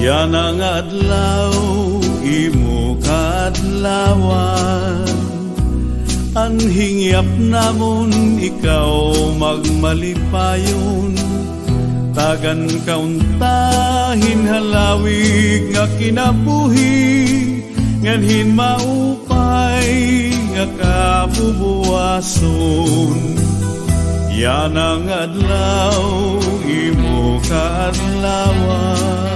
Yan ang adlaw, imo kaadlawan. Anhingyap namon, ikaw magmalipayon. Tagan kauntahin halawig nga kinabuhi, nganhin maupay nga kabubuwason. Yan ang adlaw, imo kaadlawan.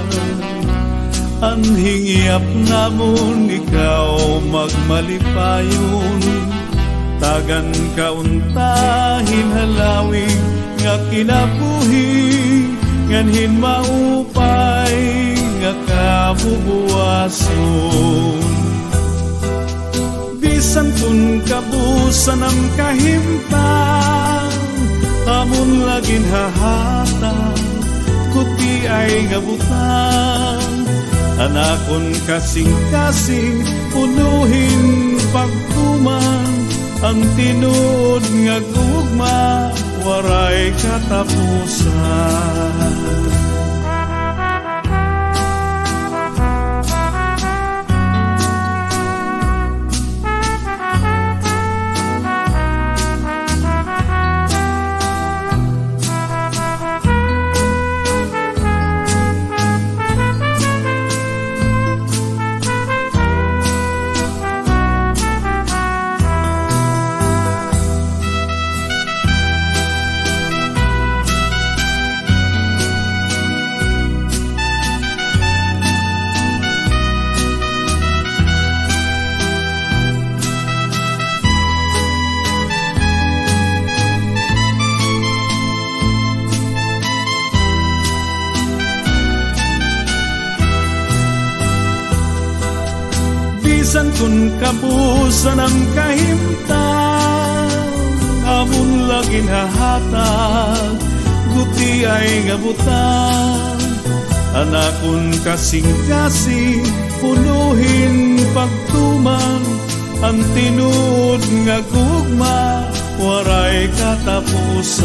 Anhingyap namon, ikaw magmalipayon. Tagan kauntahin halawig nga kinabuhi, nganhin maupay nga kabubuwason. Bisan kun kabusan ang kahimtang, amon lagin hahata, kuti ay gabutan. Anakon kasing-kasing, punuhin pagtuman, ang tinuod nga gugma, waray katapusan. Bisan kun kabusan ang kahimtang, amon lagin hahatag, guti ay gabutan. Anakon kasing-kasing, punuhin pagtuman, ang tinuod nga gugma, waray katapusan.